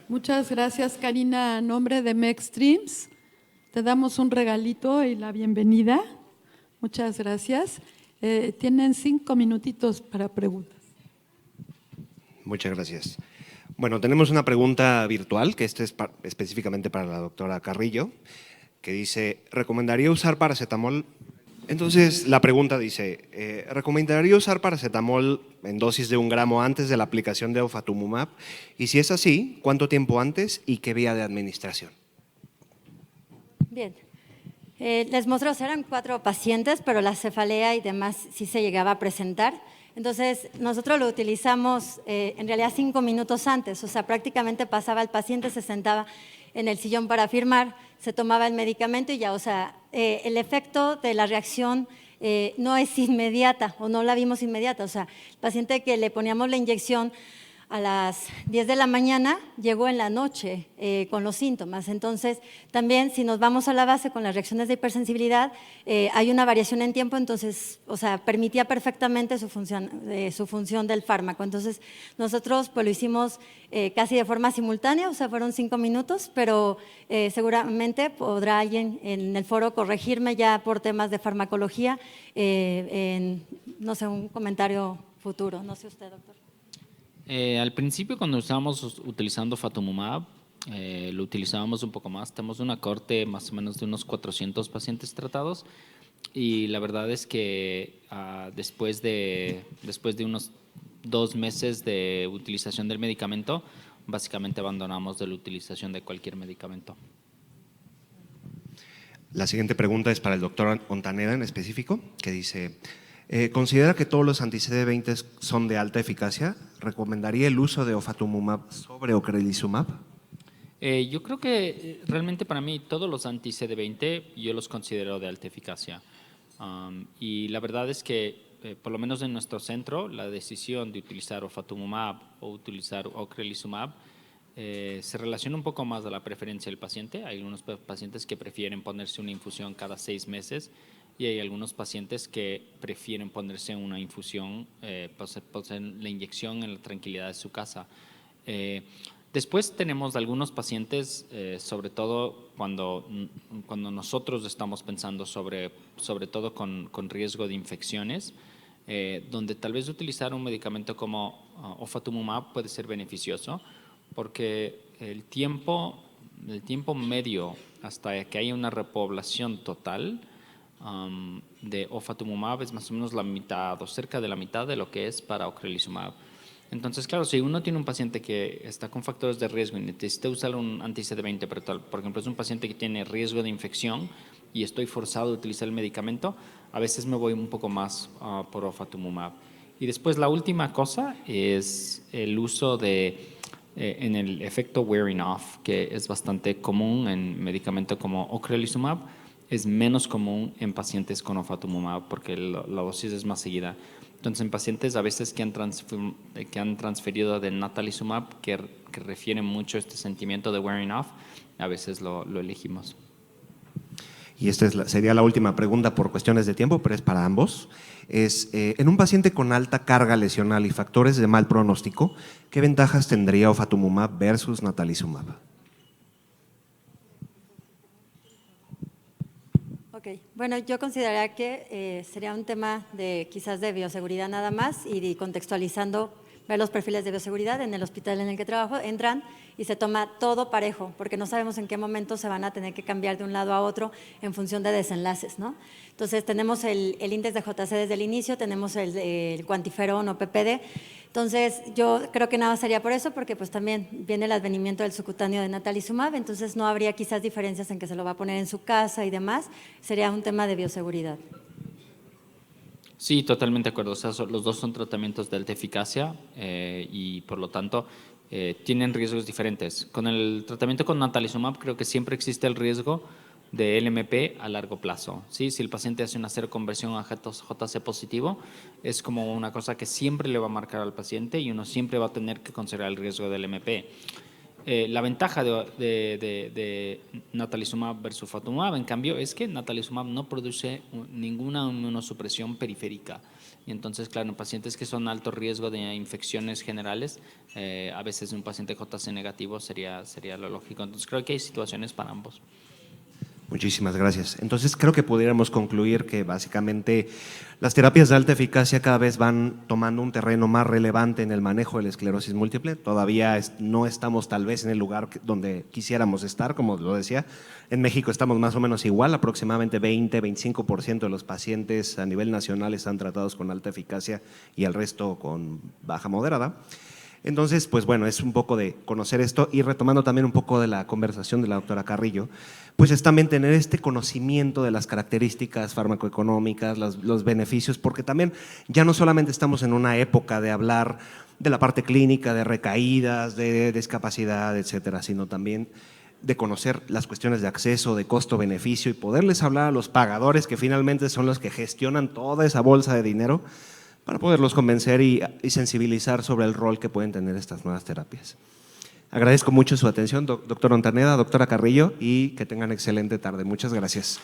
Muchas gracias, Karina. A nombre de Mextreams, te damos un regalito y la bienvenida. Muchas gracias. Tienen 5 minutitos para preguntas. Muchas gracias. Bueno, tenemos una pregunta virtual, que esta es específicamente para la doctora Carrillo, que dice, ¿recomendaría usar paracetamol? Entonces, la pregunta dice, ¿recomendaría usar paracetamol en dosis de 1 gramo antes de la aplicación de ofatumumab? Y si es así, ¿cuánto tiempo antes y qué vía de administración? Bien. Les mostró, eran 4 pacientes, pero la cefalea y demás sí se llegaba a presentar. Entonces, nosotros lo utilizamos en realidad 5 minutos antes, o sea, prácticamente pasaba el paciente, se sentaba en el sillón para firmar, se tomaba el medicamento y ya, o sea, el efecto de la reacción no es inmediata o no la vimos inmediata, o sea, el paciente que le poníamos la inyección a las 10 de la mañana, llegó en la noche con los síntomas. Entonces, también si nos vamos a la base con las reacciones de hipersensibilidad, hay una variación en tiempo, entonces, o sea, permitía perfectamente su función del fármaco. Entonces, nosotros pues lo hicimos casi de forma simultánea, o sea, fueron 5 minutos, pero seguramente podrá alguien en el foro corregirme ya por temas de farmacología, no sé, un comentario futuro. No sé usted, doctor. Al principio, cuando estábamos utilizando ofatumumab, lo utilizábamos un poco más. Tenemos una corte más o menos de unos 400 pacientes tratados y la verdad es que después de unos 2 meses de utilización del medicamento, básicamente abandonamos de la utilización de cualquier medicamento. La siguiente pregunta es para el doctor Ontaneda en específico, que dice… ¿considera que todos los anti-CD20 son de alta eficacia? ¿Recomendaría el uso de ofatumumab sobre ocrelizumab? Yo creo que realmente para mí todos los anti-CD20 yo los considero de alta eficacia. Y la verdad es que, por lo menos en nuestro centro, la decisión de utilizar ofatumumab o utilizar ocrelizumab se relaciona un poco más a la preferencia del paciente. Hay algunos pacientes que prefieren ponerse una infusión cada 6 meses y hay algunos pacientes que prefieren ponerse una infusión, poner la inyección en la tranquilidad de su casa. Después tenemos algunos pacientes, sobre todo cuando nosotros estamos pensando sobre todo con riesgo de infecciones, donde tal vez utilizar un medicamento como ofatumumab puede ser beneficioso, porque el tiempo medio hasta que haya una repoblación total de ofatumumab es más o menos la mitad o cerca de la mitad de lo que es para ocrelizumab. Entonces, claro, si uno tiene un paciente que está con factores de riesgo y necesita usar un anti-CD20, pero por ejemplo es un paciente que tiene riesgo de infección y estoy forzado a utilizar el medicamento, a veces me voy un poco más por ofatumumab. Y después la última cosa es el uso en el efecto wearing off, que es bastante común en medicamentos como ocrelizumab, es menos común en pacientes con ofatumumab porque la dosis es más seguida. Entonces, en pacientes a veces que han transferido de natalizumab, que refieren mucho este sentimiento de wearing off, a veces lo elegimos. Y esta sería la última pregunta por cuestiones de tiempo, pero es para ambos. En un paciente con alta carga lesional y factores de mal pronóstico, ¿qué ventajas tendría ofatumumab versus natalizumab? Ok, bueno, yo consideraría que sería un tema quizás de bioseguridad nada más y contextualizando, ver los perfiles de bioseguridad en el hospital en el que trabajo, entran y se toma todo parejo, porque no sabemos en qué momento se van a tener que cambiar de un lado a otro en función de desenlaces, ¿no? Entonces tenemos el índice de JC desde el inicio, tenemos el cuantiferón o PPD. Entonces, yo creo que nada sería por eso, porque pues también viene el advenimiento del subcutáneo de natalizumab, entonces no habría quizás diferencias en que se lo va a poner en su casa y demás, sería un tema de bioseguridad. Sí, totalmente de acuerdo. O sea, los dos son tratamientos de alta eficacia y por lo tanto tienen riesgos diferentes. Con el tratamiento con natalizumab creo que siempre existe el riesgo de LMP a largo plazo. ¿Sí? Si el paciente hace una seroconversión a JC positivo, es como una cosa que siempre le va a marcar al paciente y uno siempre va a tener que considerar el riesgo del LMP. La ventaja de natalizumab versus ofatumumab, en cambio, es que natalizumab no produce ninguna inmunosupresión periférica. Y entonces, claro, en pacientes que son alto riesgo de infecciones generales, a veces un paciente JC negativo sería lo lógico. Entonces, creo que hay situaciones para ambos. Muchísimas gracias. Entonces, creo que pudiéramos concluir que básicamente las terapias de alta eficacia cada vez van tomando un terreno más relevante en el manejo de la esclerosis múltiple. Todavía no estamos tal vez en el lugar donde quisiéramos estar, como lo decía. En México estamos más o menos igual, aproximadamente 20-25% de los pacientes a nivel nacional están tratados con alta eficacia y el resto con baja moderada. Entonces, pues bueno, es un poco de conocer esto y retomando también un poco de la conversación de la doctora Carrillo, pues es también tener este conocimiento de las características farmacoeconómicas, los beneficios, porque también ya no solamente estamos en una época de hablar de la parte clínica, de recaídas, de discapacidad, etcétera, sino también de conocer las cuestiones de acceso, de costo-beneficio y poderles hablar a los pagadores que finalmente son los que gestionan toda esa bolsa de dinero, para poderlos convencer y sensibilizar sobre el rol que pueden tener estas nuevas terapias. Agradezco mucho su atención, doctor Ontaneda, doctora Carrillo, y que tengan excelente tarde. Muchas gracias.